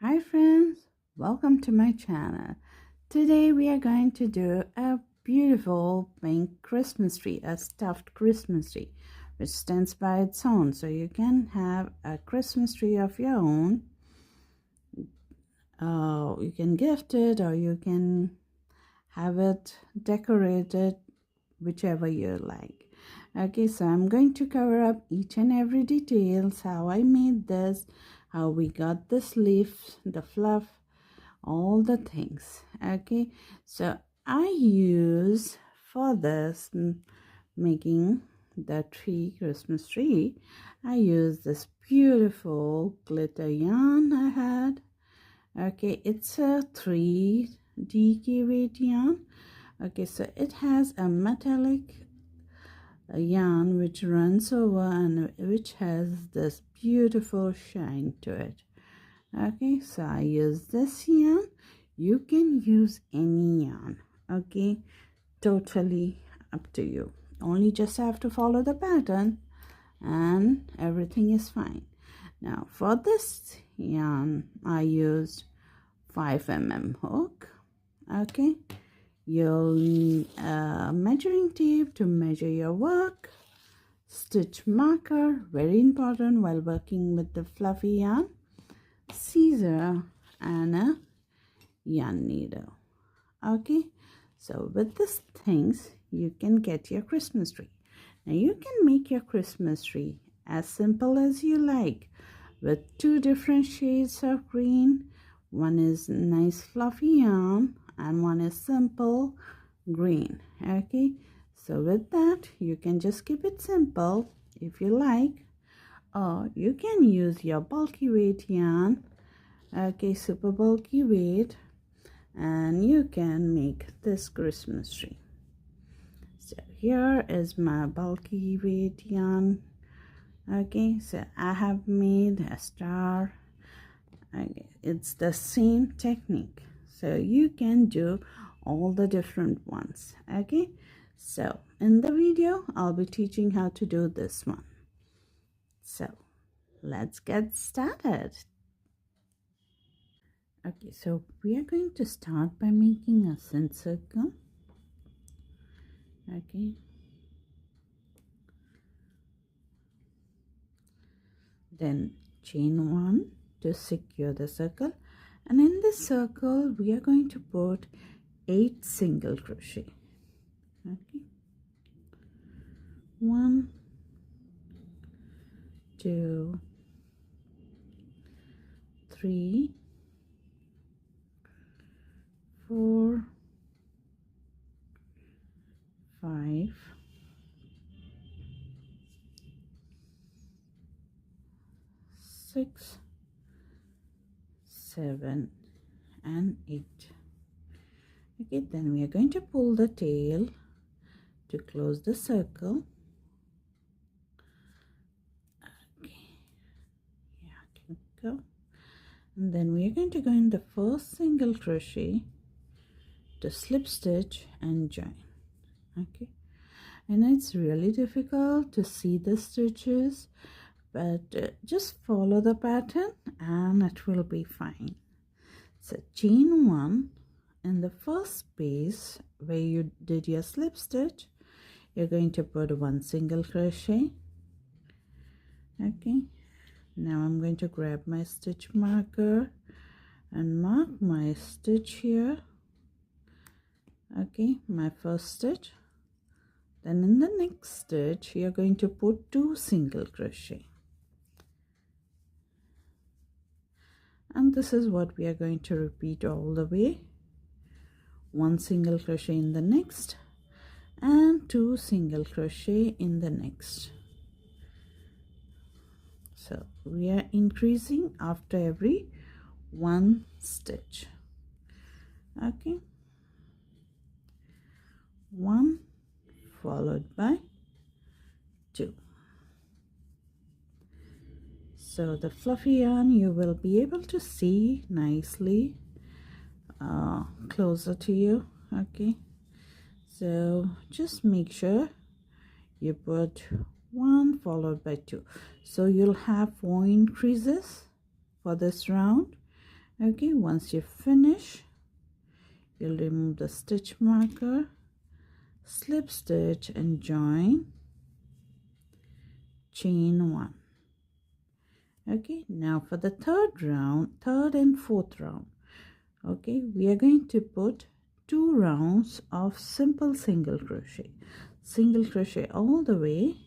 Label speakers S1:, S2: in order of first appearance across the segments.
S1: Hi friends, welcome to my channel. Today we are going to do a beautiful pink Christmas tree, a stuffed Christmas tree which stands by its own, so you can have a Christmas tree of your own. You can gift it or you can have it decorated, whichever you like. Okay, so I'm going to cover up each and every details, how I made this, how we got this leaf, the fluff, all the things. Okay, so I use for this making the Christmas tree, I use this beautiful glitter yarn I had. Okay, it's a 3D weight yarn. Okay, so it has a metallic yarn which runs over and which has this beautiful shine to it. Okay, so I use this yarn. You can use any yarn. Okay, totally up to you. Only just have to follow the pattern and everything is fine. Now for this yarn I used 5 mm hook. Okay, you'll need a measuring tape to measure your work, stitch marker, very important while working with the fluffy yarn, scissor and a yarn needle. Okay, so with these things you can get your Christmas tree. Now you can make your Christmas tree as simple as you like with 2 different shades of green. One is nice fluffy yarn and one is simple green. Okay, so with that you can just keep it simple if you like, or you can use your bulky weight yarn. Okay, super bulky weight, and you can make this Christmas tree. So here is my bulky weight yarn. Okay, so I have made a star. Okay, it's the same technique, so you can do all the different ones. Okay, so in the video I'll be teaching how to do this one. So let's get started. Okay, so we are going to start by making a semicircle. Okay, then chain 1 to secure the circle, and in this circle we are going to put 8 single crochet. Okay, 1, 2, 3, 4, 5, 6, 7 and 8. Okay, then we are going to pull the tail to close the circle. Okay, yeah, can go. And then we are going to go in the first single crochet to slip stitch and join. Okay, and it's really difficult to see the stitches, but just follow the pattern and it will be fine. So chain 1 in the first space where you did your slip stitch, you're going to put 1 single crochet. Okay, now I'm going to grab my stitch marker and mark my stitch here. Okay, my first stitch. Then in the next stitch you're going to put 2 single crochet, and this is what we are going to repeat all the way. 1 single crochet in the next and 2 single crochet in the next. So we are increasing after every 1 stitch. Okay, 1 followed by 2. So the fluffy yarn you will be able to see nicely closer to you. Okay, so just make sure you put 1 followed by 2, so you'll have 4 increases for this round. Okay, once you finish, you'll remove the stitch marker, slip stitch and join, chain 1. Okay, now for the third and fourth round, okay, we are going to put 2 rounds of simple single crochet all the way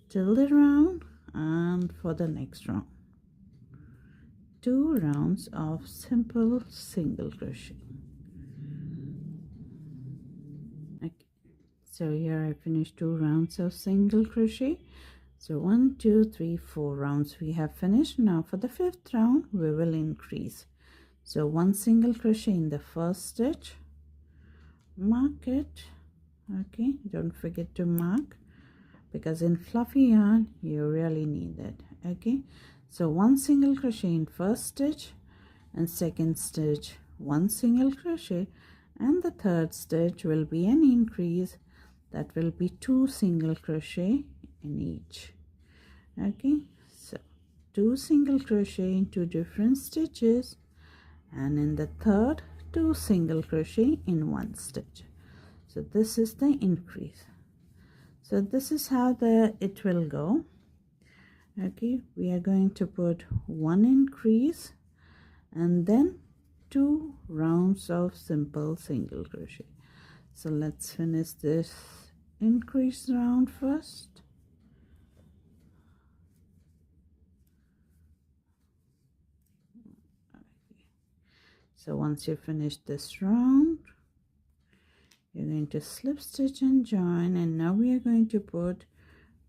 S1: till the round, and for the next round 2 rounds of simple single crochet. Okay, so here I finished 2 rounds of single crochet. So 1 2 3 4 rounds we have finished. Now for the 5th round we will increase. So 1 single crochet in the first stitch, mark it. Okay, don't forget to mark, because in fluffy yarn you really need it. Okay, so 1 single crochet in first stitch, and second stitch 1 single crochet, and the third stitch will be an increase, that will be 2 single crochet in each. Okay, so 2 single crochet in 2 different stitches, and in the third 2 single crochet in 1 stitch. So this is the increase. So this is how it will go. Okay, we are going to put 1 increase and then 2 rounds of simple single crochet. So let's finish this increase round first. So once you finish this round, you're going to slip stitch and join, and now we are going to put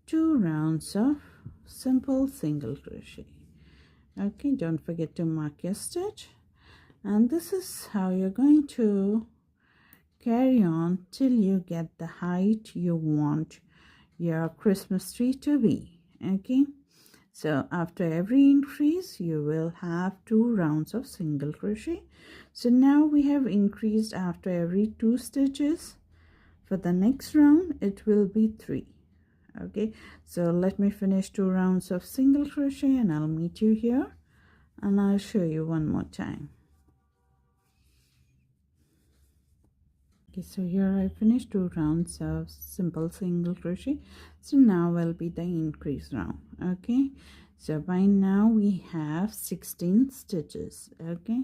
S1: 2 rounds of simple single crochet. Okay, don't forget to mark your stitch, and this is how you're going to carry on till you get the height you want your Christmas tree to be. Okay, so after every increase you will have 2 rounds of single crochet. So now we have increased after every 2 stitches. For the next round it will be 3. Okay, so let me finish 2 rounds of single crochet and I'll meet you here, and I'll show you one more time. Okay, so here I finished 2 rounds of simple single crochet. So now will be the increase round. Okay, so by now we have 16 stitches. Okay,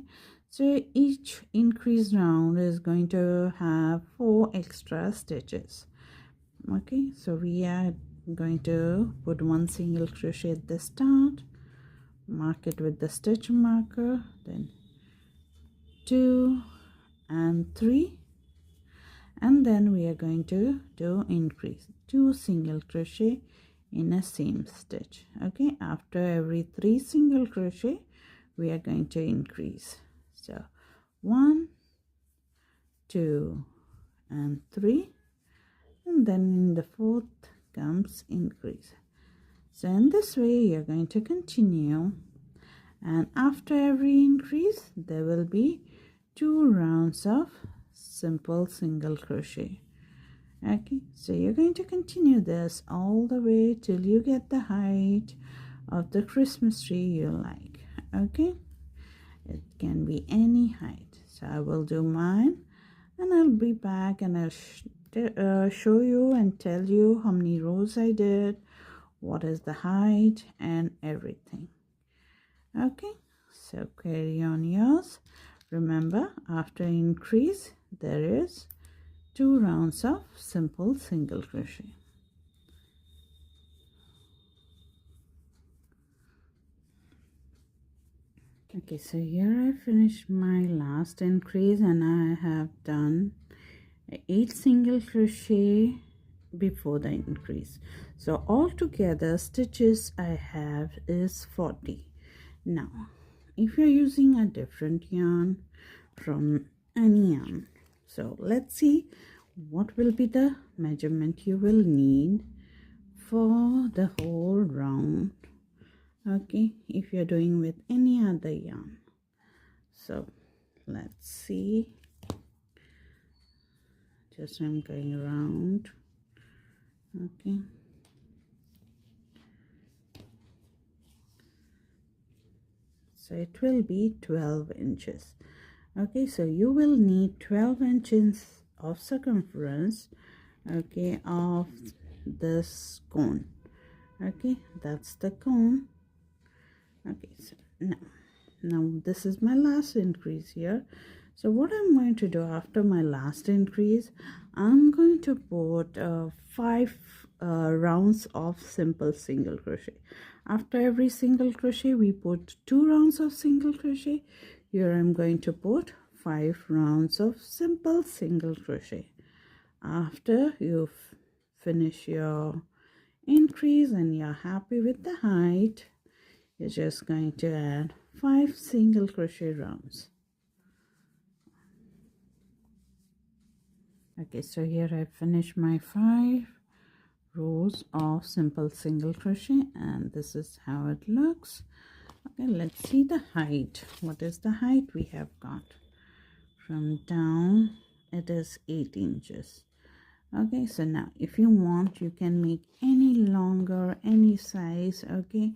S1: so each increase round is going to have 4 extra stitches. Okay, so we are going to put 1 single crochet at the start, mark it with the stitch marker, then 2 and 3, and then we are going to do increase 2 single crochet in a same stitch. Okay, after every 3 single crochet we are going to increase. So 1 2 and 3, and then in the 4th comes increase. So in this way you're going to continue, and after every increase there will be 2 rounds of simple single crochet. Okay, so you're going to continue this all the way till you get the height of the Christmas tree you like. Okay, it can be any height. So I will do mine, and I'll be back and I'll show you and tell you how many rows I did, what is the height and everything. Okay, so carry on yours. Remember, after increase there is 2 rounds of simple single crochet. Okay, so here I finished my last increase, and I have done 8 single crochet before the increase. So altogether stitches I have is 40. Now if you're using a different yarn from any yarn, so let's see what will be the measurement you will need for the whole round. Okay, if you're doing with any other yarn. So let's see, just I'm going around. Okay, so it will be 12 inches. Okay, so you will need 12 inches of circumference, okay, of this cone. Okay, that's the cone. Okay, so now this is my last increase here. So what I'm going to do after my last increase, I'm going to put 5 rounds of simple single crochet. After every single crochet we put 2 rounds of single crochet. Here I'm going to put 5 rounds of simple single crochet. After you finish your increase and you're happy with the height, you're just going to add 5 single crochet rounds. Okay, so here I finished my 5 rows of simple single crochet, and this is how it looks. Okay, let's see the height. What is the height we have got? From down it is 8 inches. Okay, so now if you want, you can make any longer, any size. Okay,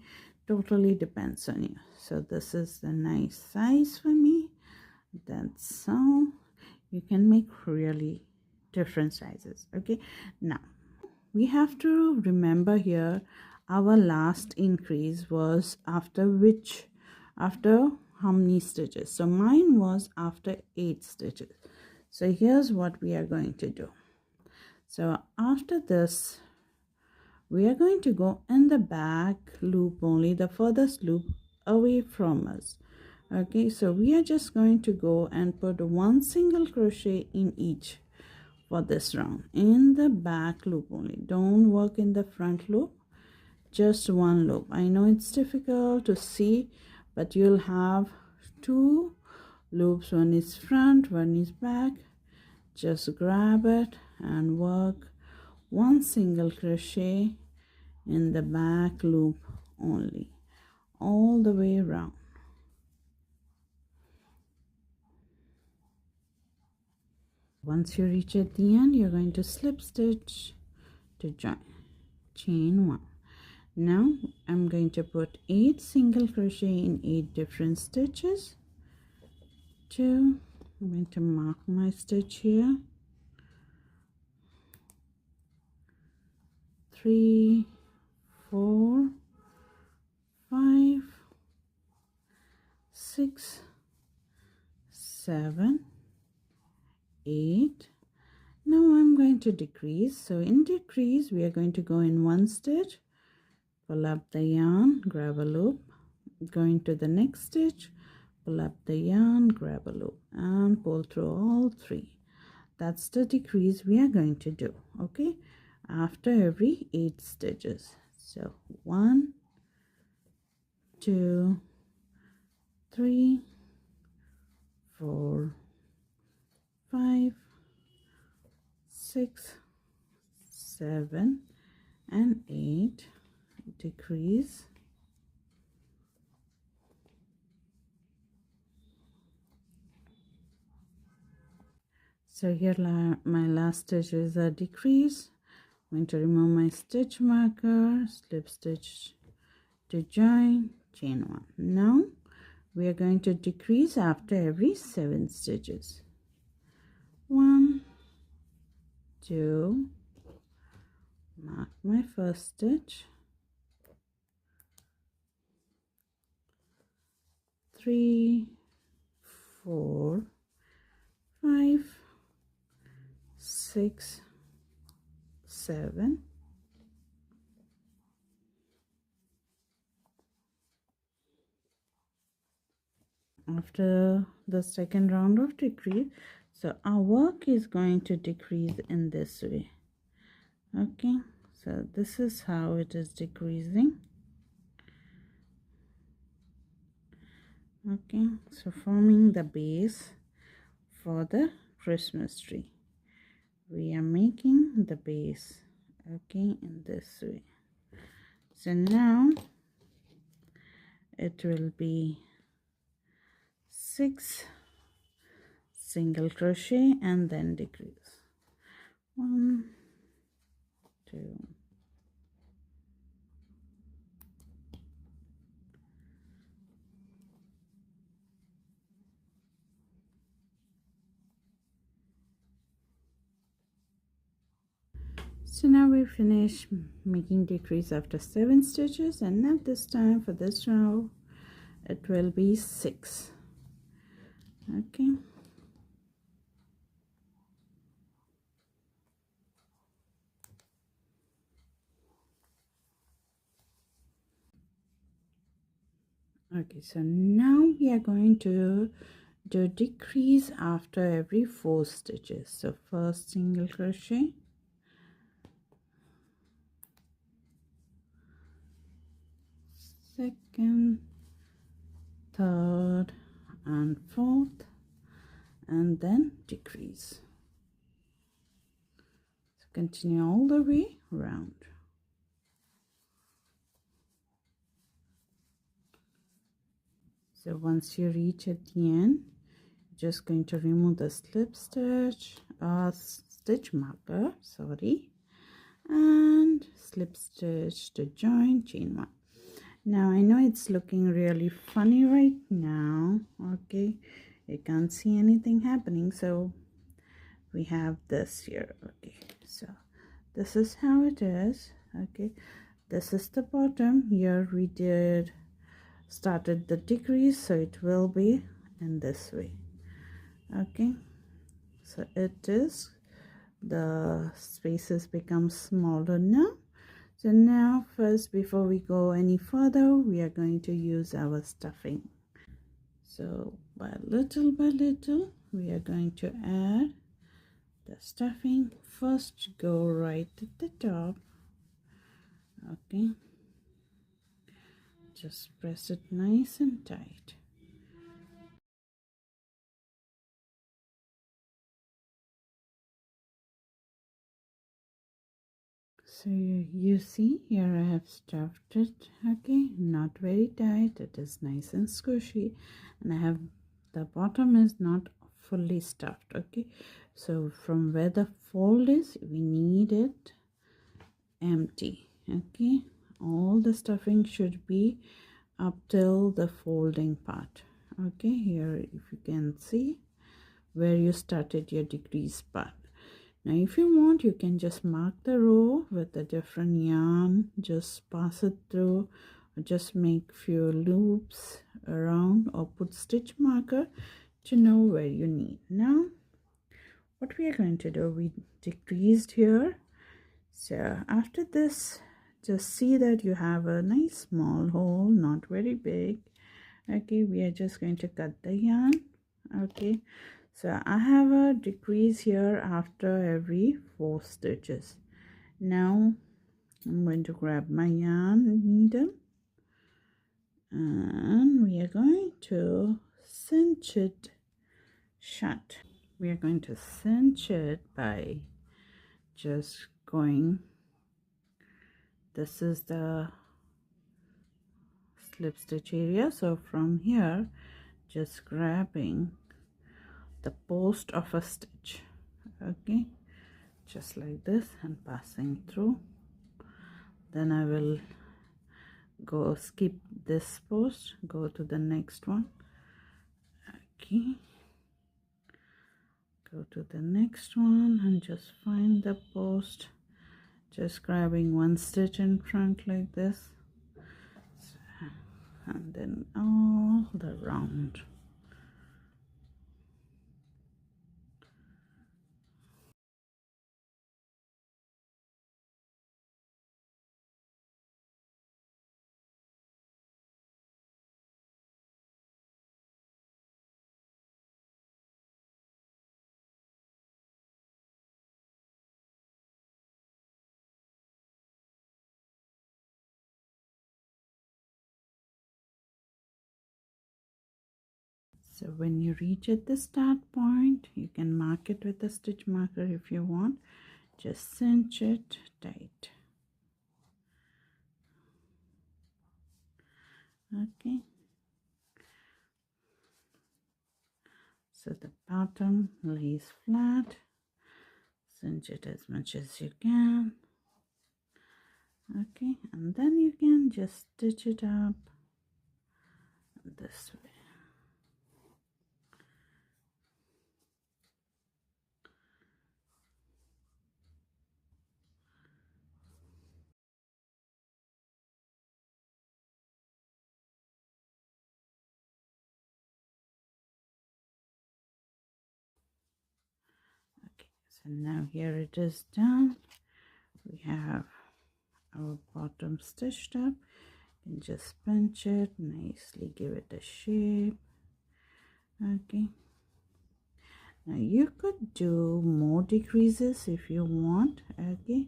S1: totally depends on you. So this is the nice size for me. That's all. You can make really different sizes. Okay, now we have to remember here our last increase was after how many stitches. So mine was after 8 stitches. So here's what we are going to do. So after this we are going to go in the back loop only, the furthest loop away from us. Okay, so we are just going to go and put 1 single crochet in each for this round, in the back loop only. Don't work in the front loop, just 1 loop. I know it's difficult to see, but you'll have 2 loops. One is front, one is back. Just grab it and work 1 single crochet in the back loop only, all the way around. Once you reach at the end, you're going to slip stitch to join, chain 1. Now I'm going to put 8 single crochet in 8 different stitches. 2, I'm going to mark my stitch here. 3, 4, 5, 6, 7, 8. Now I'm going to decrease. So in decrease we are going to go in 1 stitch, pull up the yarn, grab a loop, go into the next stitch, pull up the yarn, grab a loop, and pull through all 3. That's the decrease we are going to do. Okay, after every 8 stitches. So 1, 2, 3, 4, 5, 6, 7, and 8. Decrease. So here my last stitch is a decrease. I'm going to remove my stitch marker, slip stitch to join, chain 1. Now we are going to decrease after every 7 stitches. 1, 2, mark my first stitch, 3, 4, 5, 6, 7. After the second round of decrease, so our work is going to decrease in this way. Okay, so this is how it is decreasing. Okay, so forming the base for the Christmas tree. We are making the base, okay, in this way. So now it will be 6 single crochet and then decrease. 1, 2, 3, So now we finish making decrease after 7 stitches, and now this time for this row it will be 6. Okay, okay, so now we are going to do decrease after every 4 stitches. So first single crochet, second, third and fourth, and then decrease. So continue all the way around. So once you reach at the end, just going to remove the slip stitch, stitch marker, sorry, and slip stitch to join chain 1. Now I know it's looking really funny right now. Okay, you can't see anything happening, so we have this here. Okay, so this is how it is. Okay, this is the bottom. Here we started the decrease, so it will be in this way. Okay, so it is, the spaces become smaller now. So now first, before we go any further, we are going to use our stuffing. So by little, we are going to add the stuffing. First go right at the top. Okay, just press it nice and tight. So you see here I have stuffed it. Okay, not very tight, it is nice and squishy, and I have the bottom is not fully stuffed. Okay, so from where the fold is, we need it empty. Okay, all the stuffing should be up till the folding part. Okay, here if you can see where you started your decrease part. Now if you want, you can just mark the row with a different yarn, just pass it through, or just make few loops around, or put stitch marker to know where you need. Now what we are going to do, we decreased here, so after this just see that you have a nice small hole, not very big. Okay, we are just going to cut the yarn. Okay, so I have a decrease here after every 4 stitches. Now I'm going to grab my yarn needle, and we are going to cinch it shut. We are going to cinch it by just going, this is the slip stitch area, so from here just grabbing the post of a stitch. Okay, just like this, and passing through. Then I will go skip this post, go to the next one. Okay, go to the next one and just find the post, just grabbing one stitch in front like this, and then all the round. So when you reach at the start point, you can mark it with a stitch marker if you want. Just cinch it tight. Okay, so the bottom lays flat. Cinch it as much as you can. Okay, and then you can just stitch it up this way. So now here it is done. We have our bottom stitched up. You can just pinch it nicely, give it a shape. Okay, now you could do more decreases if you want. Okay,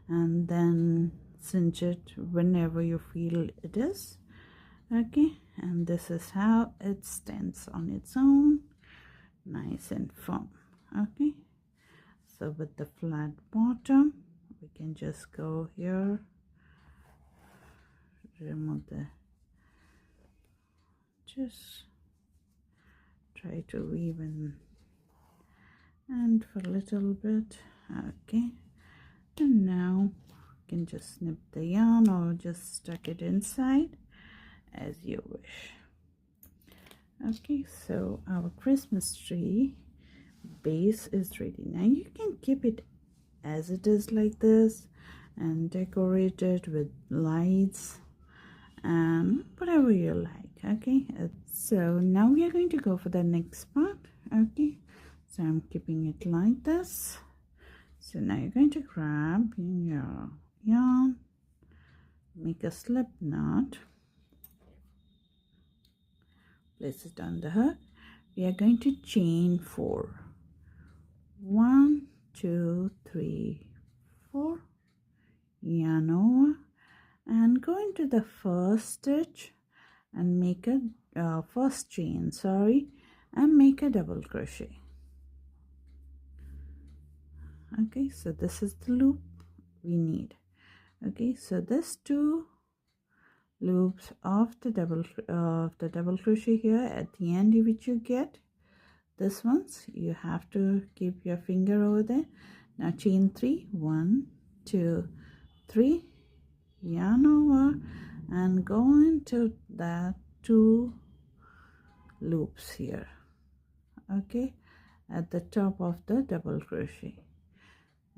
S1: and then cinch it whenever you feel it is. Okay, and this is how it stands on its own, nice and firm. Okay, so with the flat bottom, we can just go here, remove the, just try to weave in and for a little bit. Okay, and now you can just snip the yarn or just stuck it inside as you wish. Okay, so our Christmas tree base is ready. Now you can keep it as it is like this and decorate it with lights and whatever you like. Okay, so now we are going to go for the next part. Okay, so I'm keeping it like this. So now you're going to grab your yarn, make a slip knot, place it on the hook. We are going to chain 4. 1, 2, 3, 4, yarn over and go into the first stitch and make a first chain, and make a double crochet. Okay, so this is the loop we need. Okay, so this 2 loops of the double crochet here at the end, which you get, this ones you have to keep your finger over there. Now chain 3, 1, 2, 3, yarn over and go into that 2 loops here. Okay, at the top of the double crochet,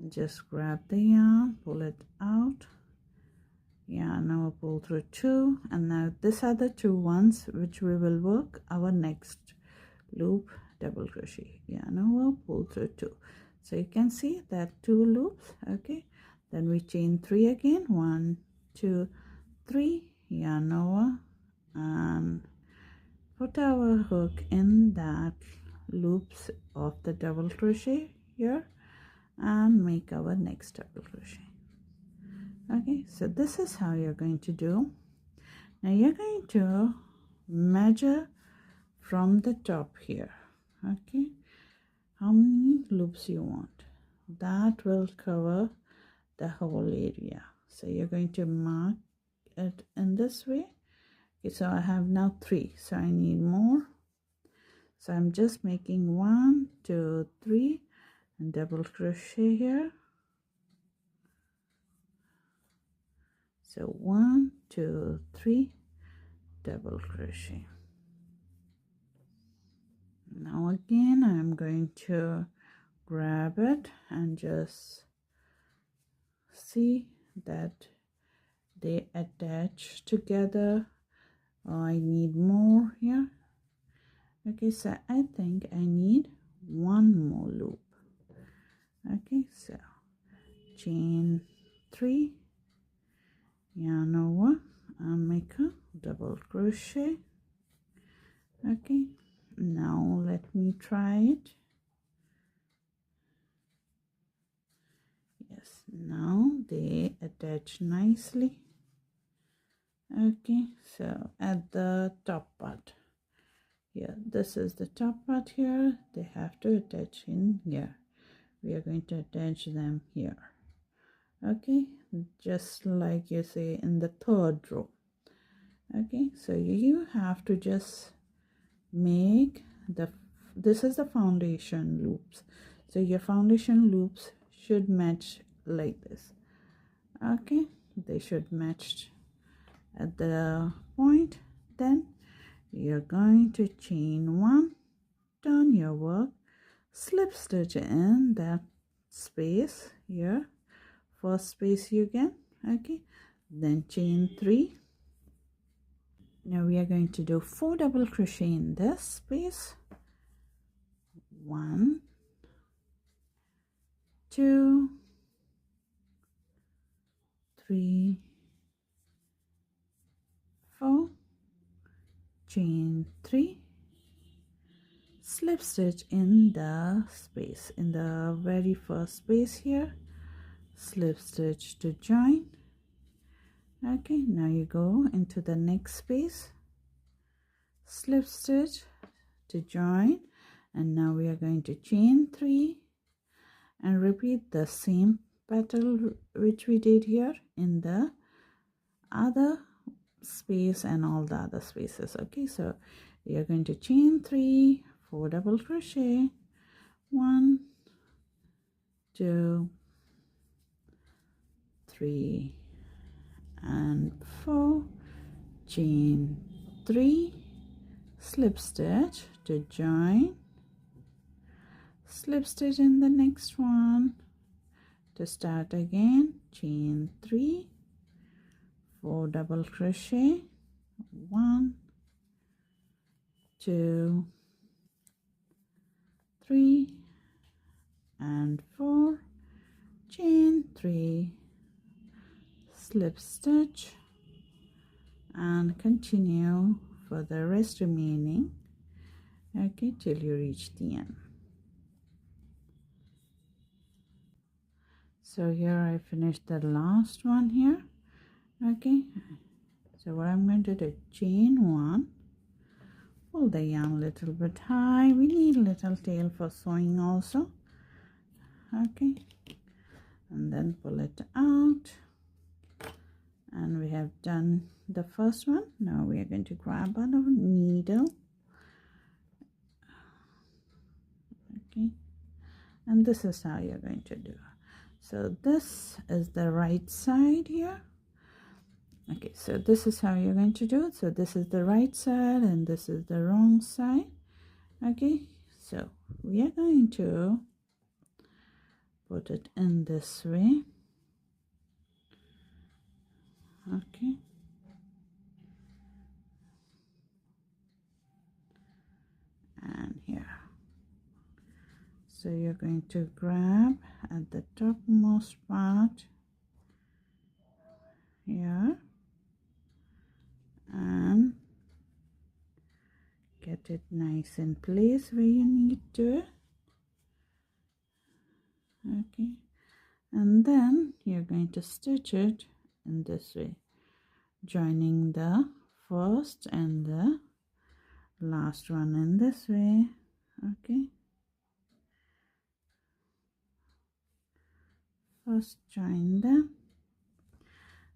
S1: just grab the yarn, pull it out, yarn over, pull through 2, and now these are the 2 ones which we will work our next loop. Double crochet, yarn over, pull through 2. So you can see that 2 loops. Okay, then we chain 3 again, 1, 2, 3, yarn over and put our hook in that loops of the double crochet here and make our next double crochet. Okay, so this is how you're going to do. Now you're going to measure from the top here. Okay, how many loops you want, that will cover the whole area. So you're going to mark it in this way. Okay, so I have now 3, so I need more. So I'm just making 1, 2, 3 and double crochet here. So 1, 2, 3, double crochet. Now again I'm going to grab it and just see that they attach together. I need more here. Okay, so I think I need 1 more loop. Okay, so chain 3, yarn over and make a double crochet. Okay, now let me try it. Yes, now they attach nicely. Okay, so at the top part here, this is the top part here, they have to attach in here. We are going to attach them here. Okay, just like you say in the 3rd row. Okay, so you have to just make this is the foundation loops, so your foundation loops should match like this. Okay, they should match at the point. Then you're going to chain 1, turn your work, slip stitch in that space here, first space you get. Okay, then chain 3. Now we are going to do 4 double crochet in this space. 1, 2, 3, 4, chain 3, slip stitch in the space, in the very first space here, slip stitch to join. Okay, now you go into the next space, slip stitch to join, and now we are going to chain 3 and repeat the same pattern which we did here in the other space and all the other spaces. Okay, so we are going to chain 3, 4 double crochet, 1, 2, 3 and 4, chain 3, slip stitch to join, slip stitch in the next one to start again, chain 3, 4 double crochet, 1, 2, 3 and 4, chain 3, slip stitch, and continue for the rest remaining, okay, till you reach the end. So here I finished the last one here. Okay, so what I'm going to do, chain 1, pull the yarn a little bit high. We need a little tail for sewing also. Okay, and then pull it out, and we have done the first one. Now we are going to grab our needle. Okay, and this is how you're going to do. So this is the right side here. Okay, so this is how you're going to do it. So this is the right side and this is the wrong side. Okay, so we are going to put it in this way. Okay, and here. So you're going to grab at the topmost part here and get it nice in place where you need to. Okay, and then you're going to stitch it in this way, joining the first and the last one in this way. Okay, first join them.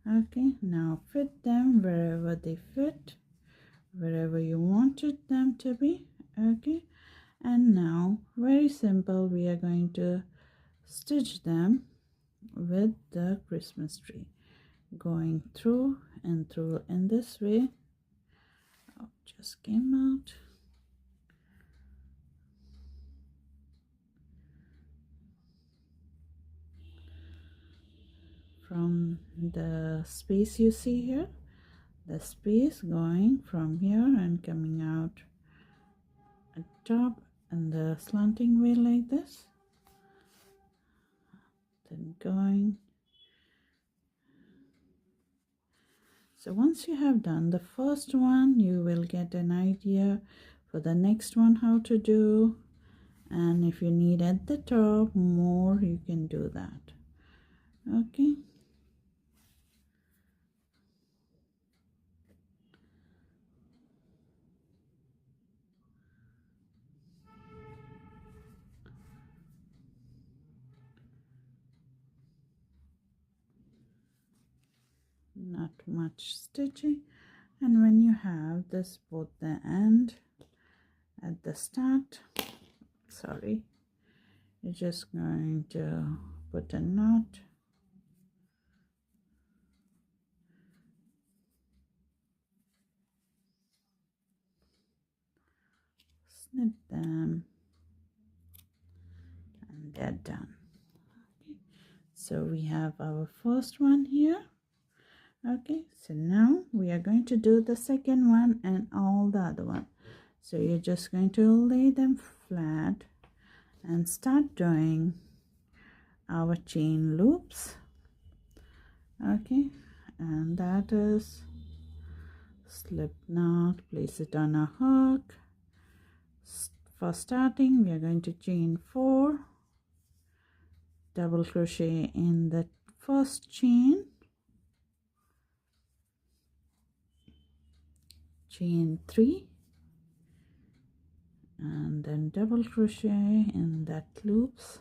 S1: Okay, now fit them wherever they fit, wherever you wanted them to be. Okay, and now very simple, we are going to stitch them with the Christmas tree, going through and through in this way. Oh, just came out. From the space you see here, the space going from here and coming out at top and the slanting way like this, then going. So once you have done the first one, you will get an idea for the next one how to do, and if you need at the top more, you can do that. Okay, not much stitching, and when you have this both the end at the start, sorry, you're just going to put a knot, snip them, and they're done. Okay, so we have our first one here. Okay, so now we are going to do the second one and all the other one. So you're just going to lay them flat and start doing our chain loops. Okay, and that is slip knot, place it on a hook. For starting, we are going to chain 4, double crochet in the first chain, chain 3, and then double crochet in that loops,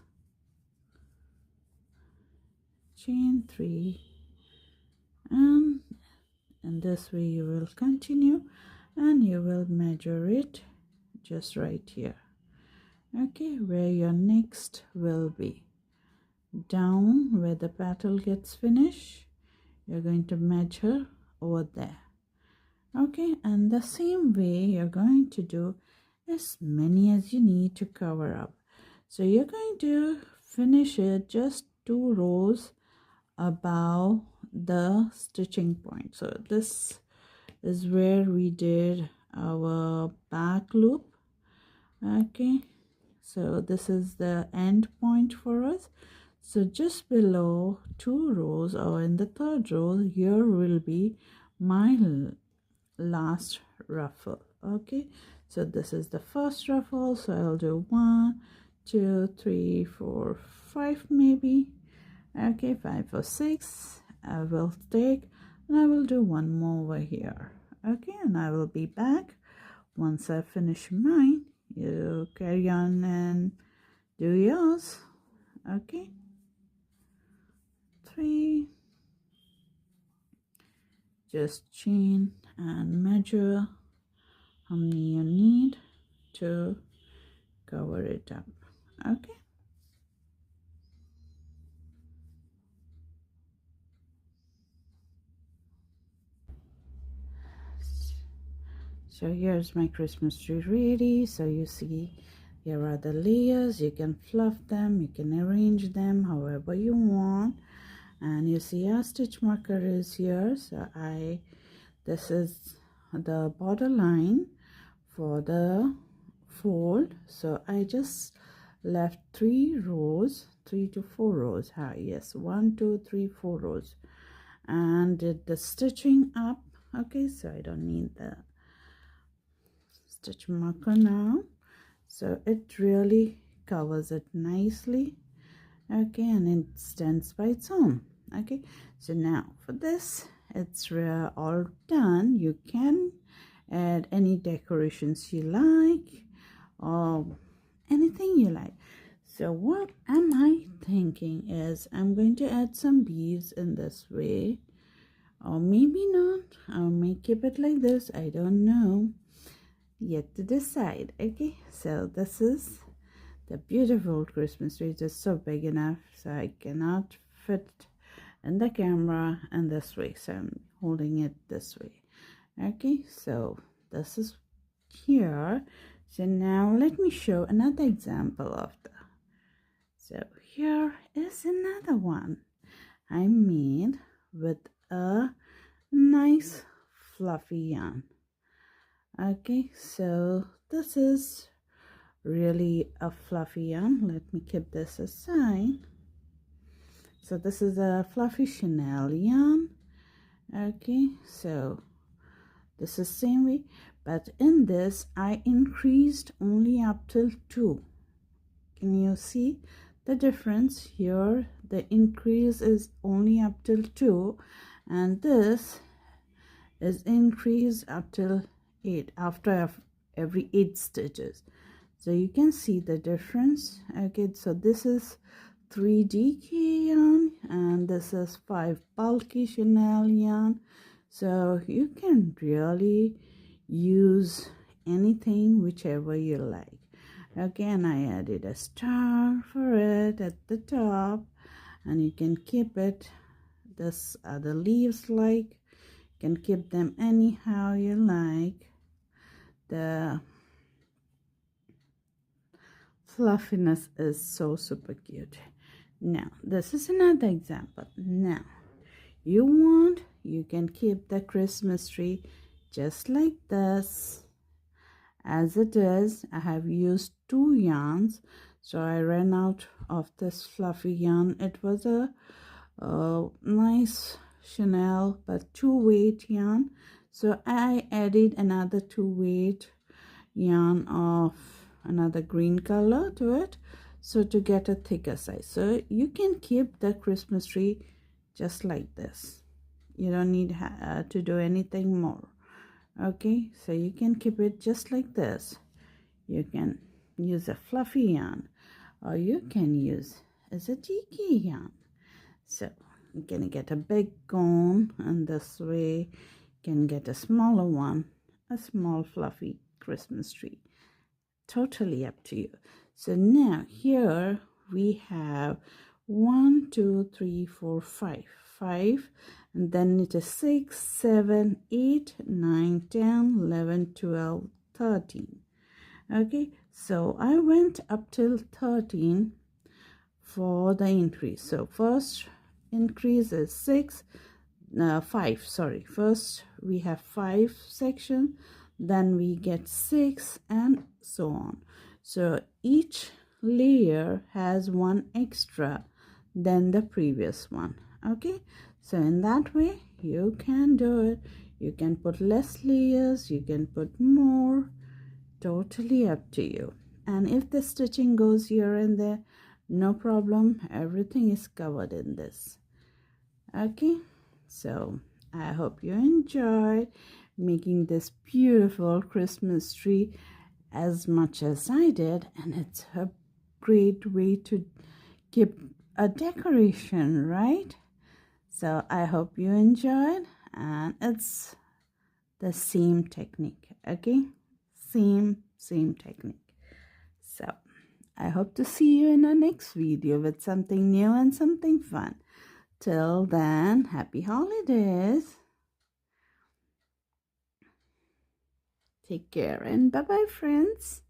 S1: chain 3, and in this way you will continue, and you will measure it just right here. Okay, where your next will be down where the petal gets finished, you're going to measure over there. Okay, and the same way you're going to do as many as you need to cover up. So you're going to finish it just 2 rows above the stitching point. So this is where we did our back loop. Okay, so this is the end point for us. So just below 2 rows, or in the 3rd row, here will be my last ruffle. Okay, so this is the first ruffle, so I'll do 1 2 3 4 5 maybe. Okay, 5 or 6 I will take, and I will do one more over here. Okay, and I will be back once I finish mine. You carry on and do yours. Okay, 3, just chain and measure how many you need to cover it up. Okay, so here's my Christmas tree ready. So you see here are the layers. You can fluff them, you can arrange them however you want. And you see our stitch marker is here. So this is the border line for the fold. So I just left 3 rows, 3 to 4 rows. Yes, 1 2 3 4 rows, and did the stitching up. Okay, so I don't need the stitch marker now, so it really covers it nicely. Okay, and it stands by its own. Okay, so now for this, it's all done. You can add any decorations you like, or anything you like. So what am I thinking is I'm going to add some beads in this way, or maybe not. I may keep it like this, I don't know yet to decide. Okay, so this is the beautiful Christmas tree. It's just so big enough so I cannot fit in the camera in this way, so I'm holding it this way. Okay, so this is here. So now let me show another example of the. So here is another one I made with a nice fluffy yarn. Okay, so this is really a fluffy yarn. Let me keep this aside. So this is a fluffy Chanel yarn. Okay, so this is same way, but in this I increased only up till 2. Can you see the difference here? The increase is only up till 2, and this is increased up till 8 after every 8 stitches. So you can see the difference. Okay, so this is 3 DK yarn, and this is 5 bulky Chanel yarn. So you can really use anything, whichever you like. Again, I added a star for it at the top, and you can keep it. This are the leaves, like you can keep them anyhow you like. The fluffiness is so super cute. Now this is another example. Now you can keep the Christmas tree just like this as it is. I have used 2 yarns, So I ran out of this fluffy yarn. It was a nice Chanel but 2-weight yarn, so I added another 2-weight yarn of another green color to it, so to get a thicker size. So you can keep the Christmas tree just like this. You don't need to do anything more. Okay, so you can keep it just like this. You can use a fluffy yarn, or you can use as a tiki yarn. So you can get a big cone, and this way you can get a smaller one, a small fluffy Christmas tree. Totally up to you. So now here we have 1 2 3 4 5, and then it is 6 7 8 9 10 11 12 13. Okay, so I went up till 13 for the increase. So first increase is 5, sorry. First we have 5 sections, then we get 6, and so on. So each layer has one extra than the previous one. Okay, so in that way you can do it. You can put less layers, you can put more, totally up to you. And if the stitching goes here and there, no problem, everything is covered in this. Okay, so I hope you enjoyed making this beautiful Christmas tree as much as I did, and it's a great way to keep a decoration, right? So I hope you enjoyed, and it's the same technique. Okay, same technique. So I hope to see you in our next video with something new and something fun. Till then, happy holidays. Take care and bye-bye, friends.